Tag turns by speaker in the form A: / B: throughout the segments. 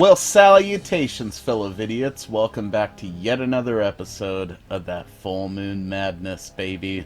A: Well, salutations, fellow idiots. Welcome back to yet another episode of that full moon madness, baby.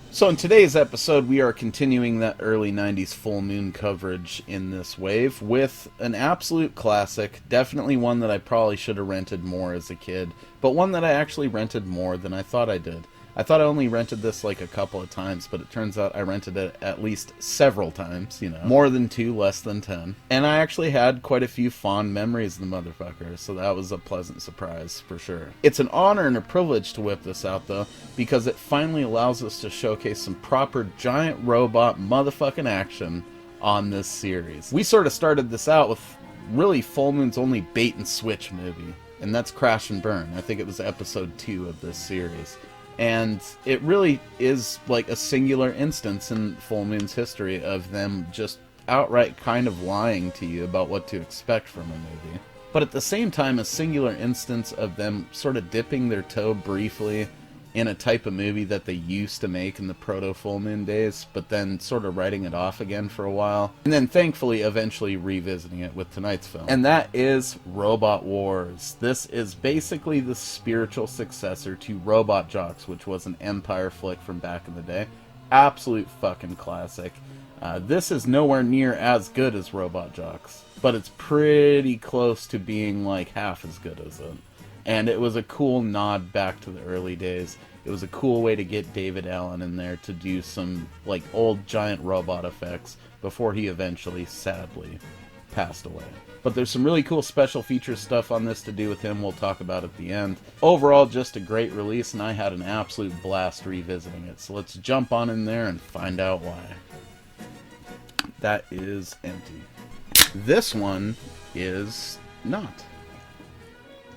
A: So in today's episode, we are continuing that early 90s full moon coverage in this wave with an absolute classic, definitely one that I probably should have rented more as a kid, but one that I actually rented more than I thought I did. I thought I only rented this like a couple of times, but it turns out I rented it at least several times, more than 2, less than 10. And I actually had quite a few fond memories of the motherfucker, so that was a pleasant surprise for sure. It's an honor and a privilege to whip this out though, because it finally allows us to showcase some proper giant robot motherfucking action on this series. We sort of started this out with really Full Moon's only bait and switch movie, and that's Crash and Burn. I think it was episode 2 of this series. And it really is like a singular instance in Full Moon's history of them just outright kind of lying to you about what to expect from a movie. But at the same time, a singular instance of them sort of dipping their toe briefly in a type of movie that they used to make in the proto-Full Moon days, but then sort of writing it off again for a while, and then thankfully eventually revisiting it with tonight's film. And that is Robot Wars. This is basically the spiritual successor to Robot Jox, which was an Empire flick from back in the day. Absolute fucking classic. This is nowhere near as good as Robot Jox, but it's pretty close to being like half as good as it. And it was a cool nod back to the early days. It was a cool way to get David Allen in there to do some, like, old giant robot effects before he eventually, sadly, passed away. But there's some really cool special features stuff on this to do with him we'll talk about at the end. Overall, just a great release, and I had an absolute blast revisiting it. So let's jump on in there and find out why. That is empty. This one is not.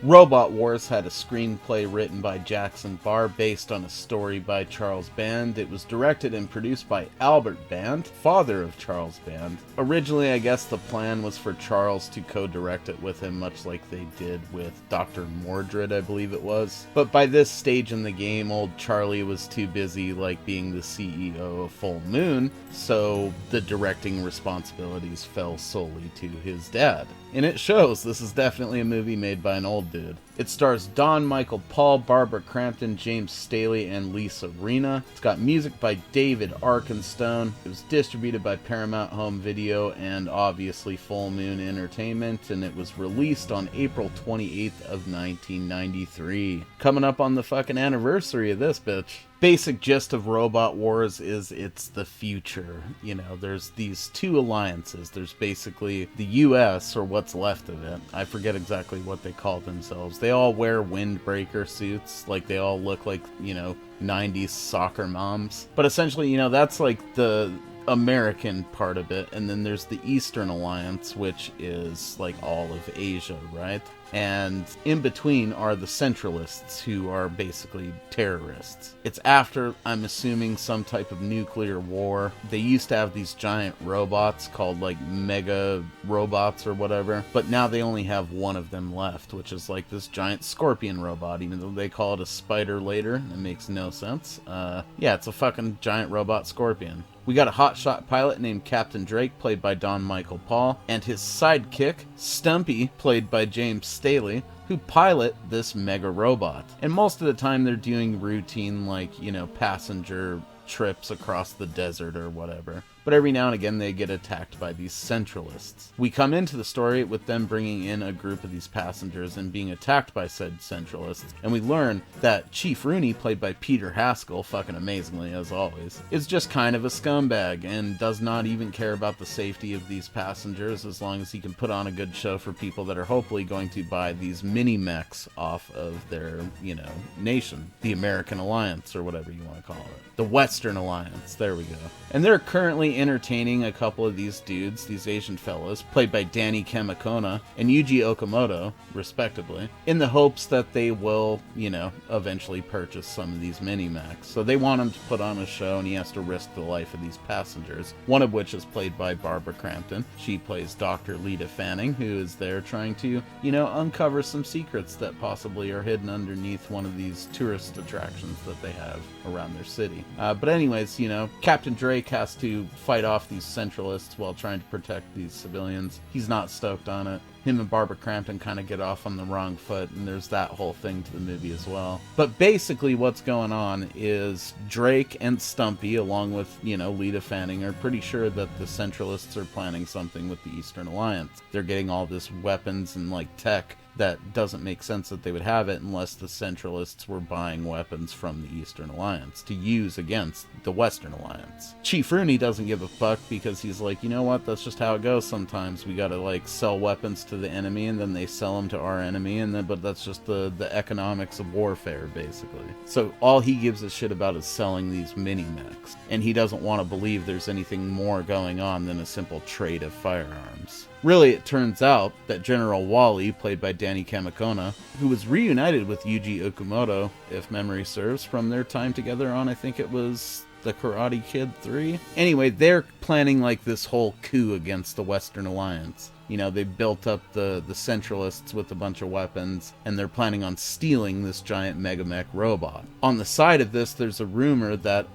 A: Robot Wars had a screenplay written by Jackson Barr based on a story by Charles Band. It was directed and produced by Albert Band, father of Charles Band. Originally, I guess the plan was for Charles to co-direct it with him, much like they did with Dr. Mordred, I believe it was. But by this stage in the game, old Charlie was too busy like being the CEO of Full Moon, so the directing responsibilities fell solely to his dad. And it shows. This is definitely a movie made by an old dude. It stars Don Michael Paul, Barbara Crampton, James Staley, and Lisa Rinna. It's got music by David Arkenstone. It was distributed by Paramount Home Video and obviously Full Moon Entertainment, and it was released on April 28th of 1993. Coming up on the fucking anniversary of this bitch. Basic gist of Robot Wars is it's the future. There's these two alliances. There's basically the US, or what's left of it. I forget exactly what they call themselves. They all wear windbreaker suits. Like, they all look like, 90s soccer moms. But essentially, that's like the American part of it. And then there's the Eastern Alliance, which is like all of Asia, right? And in between are the Centralists, who are basically terrorists. It's after, I'm assuming, some type of nuclear war. They used to have these giant robots called like mega robots or whatever, but now they only have one of them left, which is like this giant scorpion robot, even though they call it a spider later. It makes no sense. Yeah, it's a fucking giant robot scorpion. We got a hotshot pilot named Captain Drake, played by Don Michael Paul, and his sidekick, Stumpy, played by James Staley, who pilot this mega robot. And most of the time they're doing routine, like, passenger trips across the desert or whatever. But every now and again they get attacked by these Centralists. We come into the story with them bringing in a group of these passengers and being attacked by said Centralists, and we learn that Chief Rooney, played by Peter Haskell, fucking amazingly as always, is just kind of a scumbag and does not even care about the safety of these passengers as long as he can put on a good show for people that are hopefully going to buy these mini-mechs off of their, nation. The American Alliance, or whatever you want to call it. The Western Alliance, there we go. And they're currently entertaining a couple of these dudes, these Asian fellas, played by Danny Kamakona and Yuji Okamoto, respectively, in the hopes that they will, eventually purchase some of these mini-mechs. So they want him to put on a show, and he has to risk the life of these passengers, one of which is played by Barbara Crampton. She plays Dr. Lita Fanning, who is there trying to, uncover some secrets that possibly are hidden underneath one of these tourist attractions that they have around their city. But anyways, Captain Drake has to fight off these Centralists while trying to protect these civilians. He's not stoked on it. him and Barbara Crampton kind of get off on the wrong foot, and there's that whole thing to the movie as well. But basically what's going on is Drake and Stumpy, along with, Lita Fanning, are pretty sure that the Centralists are planning something with the Eastern Alliance. They're getting all this weapons and, tech that doesn't make sense that they would have it unless the Centralists were buying weapons from the Eastern Alliance to use against the Western Alliance. Chief Rooney doesn't give a fuck because he's like, you know what, that's just how it goes sometimes. We gotta, sell weapons to the enemy, and then they sell them to our enemy, but that's just the economics of warfare, basically. So all he gives a shit about is selling these mini-mechs, and he doesn't want to believe there's anything more going on than a simple trade of firearms. Really, it turns out that General Wally, played by Danny Kamekona, who was reunited with Yuji Okamoto, if memory serves, from their time together on, I think it was The Karate Kid 3. Anyway, they're planning this whole coup against the Western Alliance. They built up the Centralists with a bunch of weapons, and they're planning on stealing this giant megamech robot. On the side of this, there's a rumor that,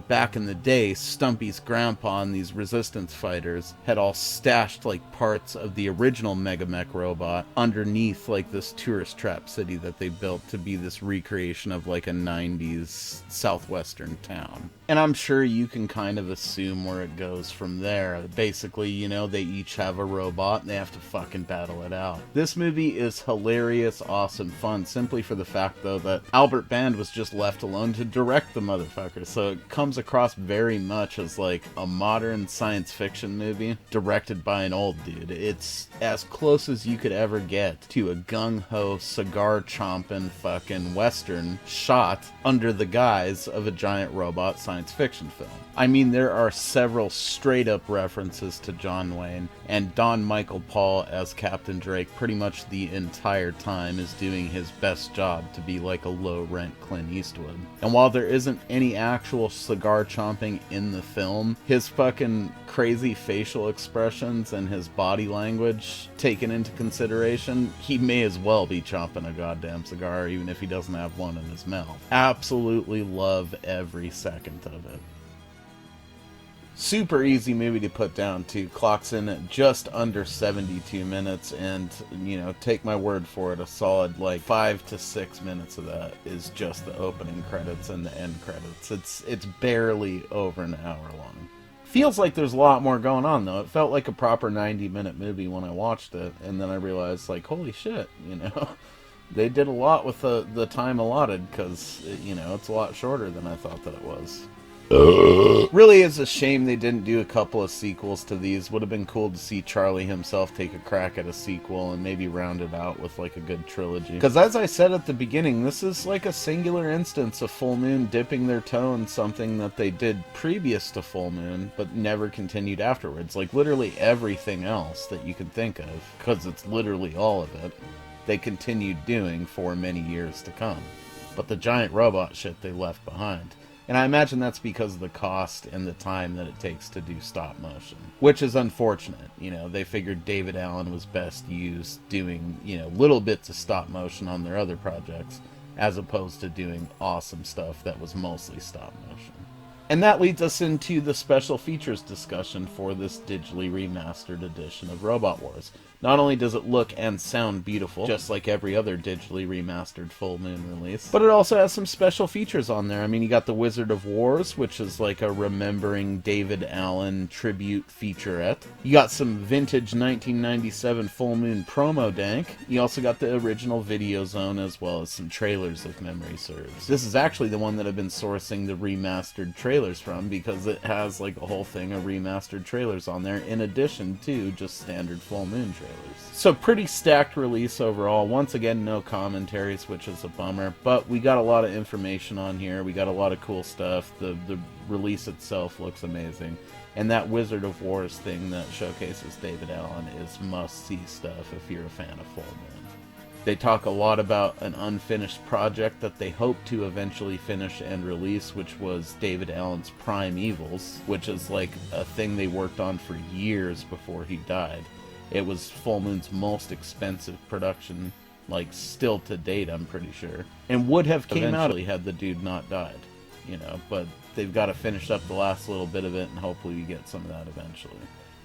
A: back in the day, Stumpy's grandpa and these resistance fighters had all stashed, parts of the original megamech robot underneath, this tourist trap city that they built to be this recreation of, a 90s southwestern town. And I'm sure you can kind of assume where it goes from there. Basically, they each have a robot, and they have to fucking battle it out. This movie is hilarious, awesome, fun, simply for the fact, though, that Albert Band was just left alone to direct the motherfucker. So it comes across very much as, a modern science fiction movie directed by an old dude. It's as close as you could ever get to a gung-ho, cigar-chomping fucking Western shot under the guise of a giant robot science fiction film. I mean, there are several straight-up references to John Wayne, and Don Michael Paul as Captain Drake pretty much the entire time is doing his best job to be a low-rent Clint Eastwood. And while there isn't any actual cigar chomping in the film, his fucking crazy facial expressions and his body language taken into consideration, he may as well be chomping a goddamn cigar even if he doesn't have one in his mouth. Absolutely love every second of it. Super easy movie to put down, too. Clocks in at just under 72 minutes, and, take my word for it, a solid, 5 to 6 minutes of that is just the opening credits and the end credits. It's barely over an hour long. Feels like there's a lot more going on, though. It felt like a proper 90-minute movie when I watched it, and then I realized, holy shit, they did a lot with the time allotted, because, it's a lot shorter than I thought that it was. Really is a shame they didn't do a couple of sequels to these. Would have been cool to see Charlie himself take a crack at a sequel and maybe round it out with a good trilogy. Because as I said at the beginning, this is a singular instance of Full Moon dipping their toe in something that they did previous to Full Moon, but never continued afterwards. Literally everything else that you could think of, because it's literally all of it, they continued doing for many years to come. But the giant robot shit they left behind. And I imagine that's because of the cost and the time that it takes to do stop motion. Which is unfortunate. They figured David Allen was best used doing, little bits of stop motion on their other projects, as opposed to doing awesome stuff that was mostly stop motion. And that leads us into the special features discussion for this digitally remastered edition of Robot Wars. Not only does it look and sound beautiful, just like every other digitally remastered Full Moon release, but it also has some special features on there. I mean, you got the Wizard of Wars, which is a remembering David Allen tribute featurette. You got some vintage 1997 Full Moon promo dank. You also got the original Video Zone, as well as some trailers, if memory serves. This is actually the one that I've been sourcing the remastered trailers from, because it has a whole thing of remastered trailers on there, in addition to just standard Full Moon trailers. So pretty stacked release overall. Once again, no commentaries, which is a bummer, but we got a lot of information on here. We got a lot of cool stuff. The release itself looks amazing. And that Wizard of Wars thing that showcases David Allen is must-see stuff if you're a fan of Full Moon. They talk a lot about an unfinished project that they hope to eventually finish and release, which was David Allen's Prime Evils, which is a thing they worked on for years before he died. It was Full Moon's most expensive production, still to date, I'm pretty sure. And would have came out had the dude not died, but they've got to finish up the last little bit of it, and hopefully we get some of that eventually.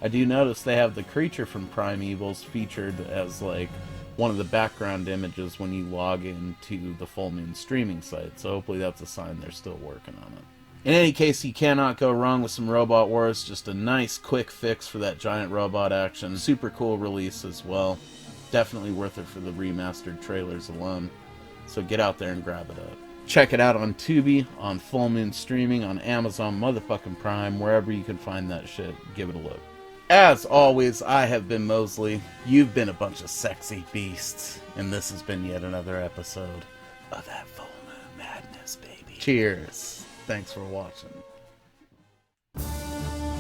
A: I do notice they have the creature from Primevals featured as, like, one of the background images when you log into the Full Moon streaming site, so hopefully that's a sign they're still working on it. In any case, you cannot go wrong with some Robot Wars. Just a nice, quick fix for that giant robot action. Super cool release as well. Definitely worth it for the remastered trailers alone. So get out there and grab it up. Check it out on Tubi, on Full Moon Streaming, on Amazon motherfucking Prime, wherever you can find that shit. Give it a look. As always, I have been Mosley. You've been a bunch of sexy beasts. And this has been yet another episode of that Full Moon Madness, baby. Cheers. Thanks for watching.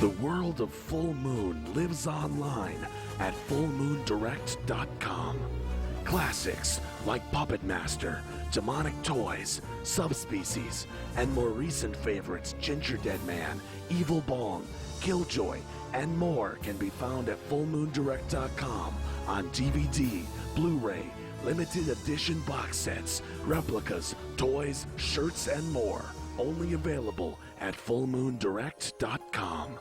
B: The world of Full Moon lives online at fullmoondirect.com. Classics like Puppet Master, Demonic Toys, Subspecies, and more recent favorites Ginger Dead Man, Evil Bong, Killjoy, and more can be found at fullmoondirect.com on DVD, Blu-ray, limited edition box sets, replicas, toys, shirts, and more. Only available at fullmoondirect.com.